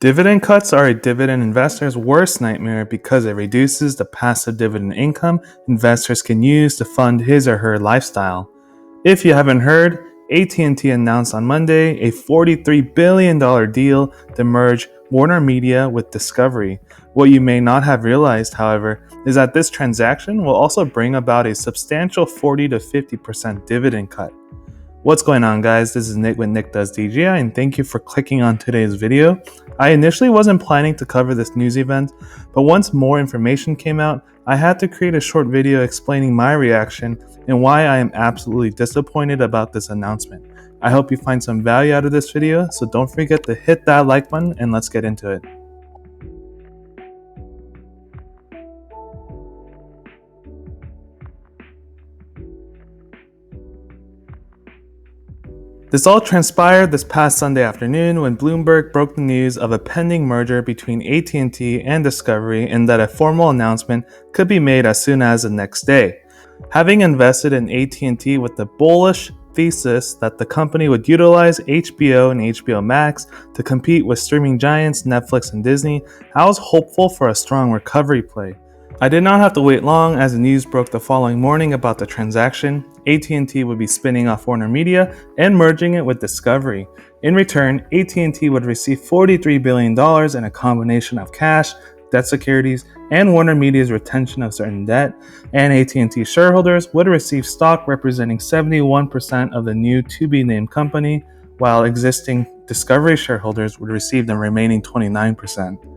Dividend cuts are a dividend investor's worst nightmare because it reduces the passive dividend income investors can use to fund his or her lifestyle. If you haven't heard, AT&T announced on Monday a $43 billion deal to merge WarnerMedia with Discovery. What you may not have realized, however, is that this transaction will also bring about a substantial 40 to 50% dividend cut. What's going on, guys? This is Nick with Nick Does DGI, and thank you for clicking on today's video. I initially wasn't planning to cover this news event, but once more information came out, I had to create a short video explaining my reaction and why I am absolutely disappointed about this announcement. I hope you find some value out of this video, so don't forget to hit that like button and let's get into it. This all transpired this past Sunday afternoon when Bloomberg broke the news of a pending merger between AT&T and Discovery and that a formal announcement could be made as soon as the next day. Having invested in AT&T with the bullish thesis that the company would utilize HBO and HBO Max to compete with streaming giants Netflix and Disney, I was hopeful for a strong recovery play. I did not have to wait long as the news broke the following morning about the transaction. AT&T would be spinning off WarnerMedia and merging it with Discovery. In return, AT&T would receive $43 billion in a combination of cash, debt securities, and WarnerMedia's retention of certain debt, and AT&T shareholders would receive stock representing 71% of the new to-be-named company, while existing Discovery shareholders would receive the remaining 29%.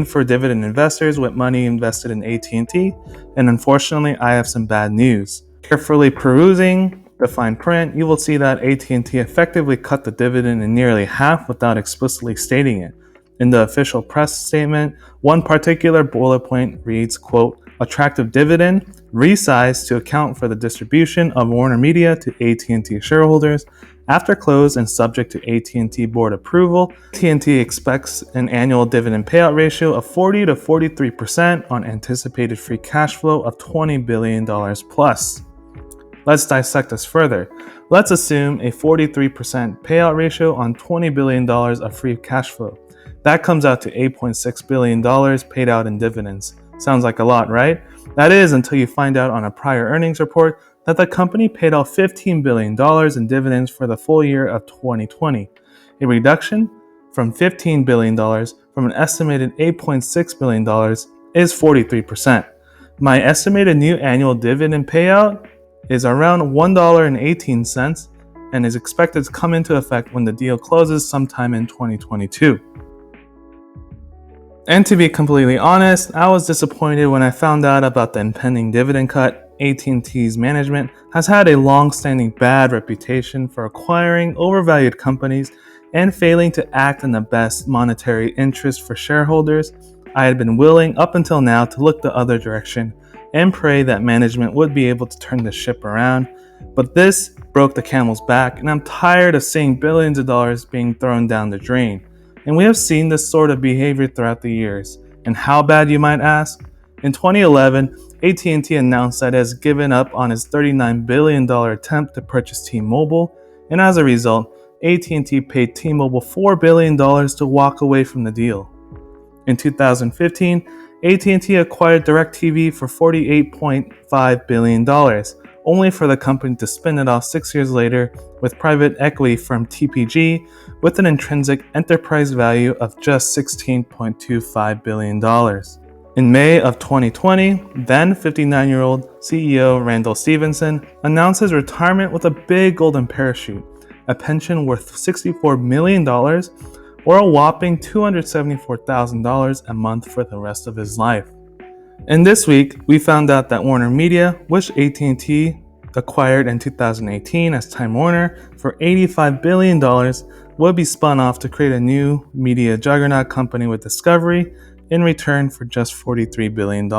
For dividend investors with money invested in AT&T, and unfortunately I have some bad news. Carefully perusing the fine print, you will see that AT&T effectively cut the dividend in nearly half without explicitly stating it. In the official press statement, one particular bullet point reads, quote, "Attractive dividend, resized to account for the distribution of WarnerMedia to AT&T shareholders. After close and subject to AT&T board approval, AT&T expects an annual dividend payout ratio of 40 to 43% on anticipated free cash flow of $20 billion plus." Let's dissect this further. Let's assume a 43% payout ratio on $20 billion of free cash flow. That comes out to $8.6 billion paid out in dividends. Sounds like a lot, right? That is until you find out on a prior earnings report that the company paid out $15 billion in dividends for the full year of 2020, a reduction from $15 billion from an estimated $8.6 billion is 43%. My estimated new annual dividend payout is around $1.18 and is expected to come into effect when the deal closes sometime in 2022. And to be completely honest, I was disappointed when I found out about the impending dividend cut. AT&T's management has had a long-standing bad reputation for acquiring overvalued companies and failing to act in the best monetary interest for shareholders. I had been willing up until now to look the other direction and pray that management would be able to turn the ship around, but this broke the camel's back, and I'm tired of seeing billions of dollars being thrown down the drain. And we have seen this sort of behavior throughout the years. And how bad, you might ask? In 2011, AT&T announced that it has given up on its $39 billion attempt to purchase T-Mobile, and as a result, AT&T paid T-Mobile $4 billion to walk away from the deal. In 2015, AT&T acquired DirecTV for $48.5 billion, only for the company to spin it off 6 years later with private equity firm TPG with an intrinsic enterprise value of just $16.25 billion. In May of 2020, then 59-year-old CEO Randall Stephenson announced his retirement with a big golden parachute, a pension worth $64 million or a whopping $274,000 a month for the rest of his life. And this week, we found out that WarnerMedia, which AT&T acquired in 2018 as Time Warner for $85 billion, would be spun off to create a new media juggernaut company with Discovery in return for just $43 billion.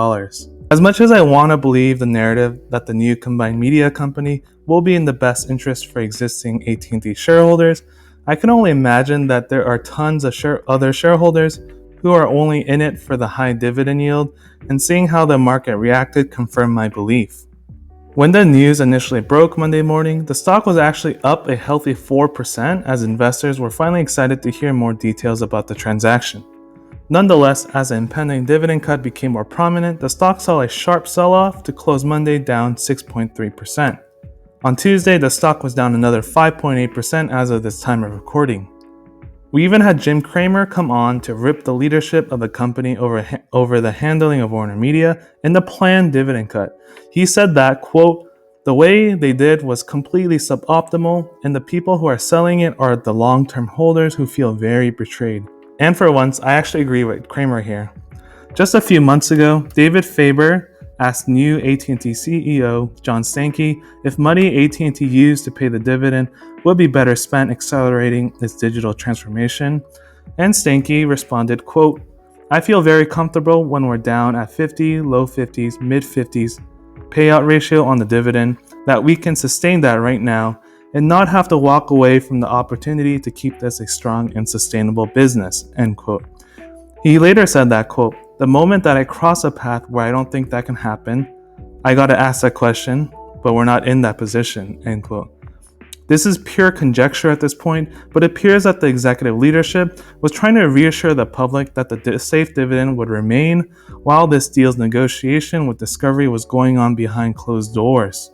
As much as I want to believe the narrative that the new combined media company will be in the best interest for existing AT&T shareholders, I can only imagine that there are tons of other shareholders who are only in it for the high dividend yield, and seeing how the market reacted confirmed my belief. When the news initially broke Monday morning, the stock was actually up a healthy 4% as investors were finally excited to hear more details about the transaction. Nonetheless, as the impending dividend cut became more prominent, the stock saw a sharp sell-off to close Monday down 6.3%. On Tuesday, the stock was down another 5.8% as of this time of recording. We even had Jim Cramer come on to rip the leadership of the company over the handling of WarnerMedia and the planned dividend cut. He said that, quote, "The way they did was completely suboptimal, and the people who are selling it are the long-term holders who feel very betrayed." And for once, I actually agree with Cramer here. Just a few months ago, David Faber asked new AT&T CEO John Stankey if money AT&T used to pay the dividend would be better spent accelerating its digital transformation. And Stankey responded, quote, "I feel very comfortable when we're down at 50, low 50s, mid 50s payout ratio on the dividend, that we can sustain that right now and not have to walk away from the opportunity to keep this a strong and sustainable business," end quote. He later said that, quote, "The moment that I cross a path where I don't think that can happen, I gotta ask that question, but we're not in that position," end quote. This is pure conjecture at this point, but it appears that the executive leadership was trying to reassure the public that the safe dividend would remain while this deal's negotiation with Discovery was going on behind closed doors.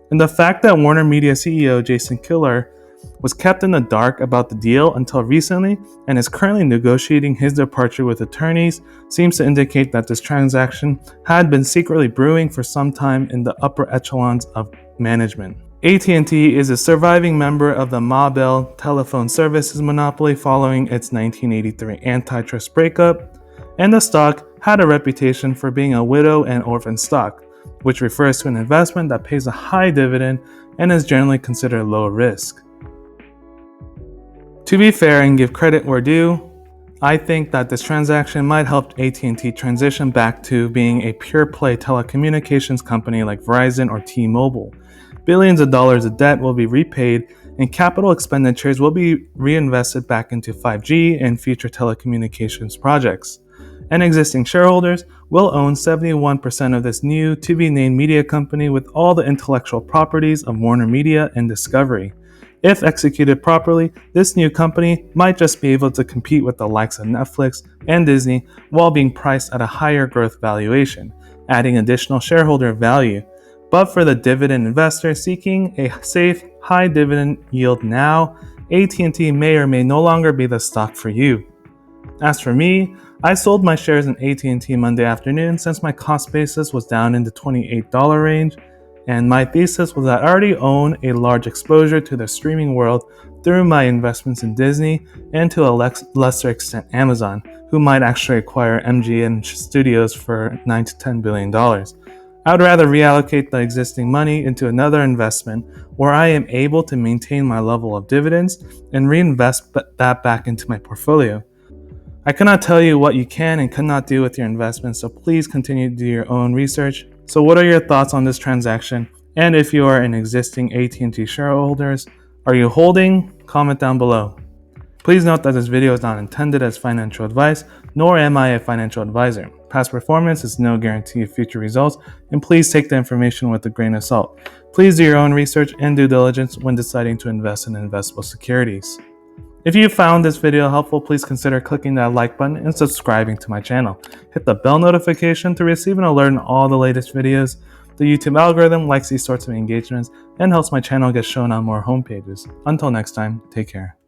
And the fact that WarnerMedia CEO Jason Kilar was kept in the dark about the deal until recently and is currently negotiating his departure with attorneys seems to indicate that this transaction had been secretly brewing for some time in the upper echelons of management. AT&T is a surviving member of the Ma Bell telephone services monopoly following its 1983 antitrust breakup, and the stock had a reputation for being a widow and orphan stock, which refers to an investment that pays a high dividend and is generally considered low risk. To be fair and give credit where due, I think that this transaction might help AT&T transition back to being a pure-play telecommunications company like Verizon or T-Mobile. Billions of dollars of debt will be repaid, and capital expenditures will be reinvested back into 5G and future telecommunications projects. And existing shareholders will own 71% of this new to-be-named media company with all the intellectual properties of WarnerMedia and Discovery. If executed properly, this new company might just be able to compete with the likes of Netflix and Disney while being priced at a higher growth valuation, adding additional shareholder value. But for the dividend investor seeking a safe, high dividend yield now, AT&T may or may no longer be the stock for you. As for me, I sold my shares in AT&T Monday afternoon since my cost basis was down in the $28 range, and my thesis was that I already own a large exposure to the streaming world through my investments in Disney and to a lesser extent Amazon, who might actually acquire MGM Studios for $9 to $10 billion. I would rather reallocate the existing money into another investment where I am able to maintain my level of dividends and reinvest that back into my portfolio. I cannot tell you what you can and cannot do with your investments, so please continue to do your own research. So what are your thoughts on this transaction? And if you are an existing AT&T shareholders, are you holding? Comment down below. Please note that this video is not intended as financial advice, nor am I a financial advisor. Past performance is no guarantee of future results, and please take the information with a grain of salt. Please do your own research and due diligence when deciding to invest in investable securities. If you found this video helpful, please consider clicking that like button and subscribing to my channel. Hit the bell notification to receive an alert on all the latest videos. The YouTube algorithm likes these sorts of engagements and helps my channel get shown on more homepages. Until next time, take care.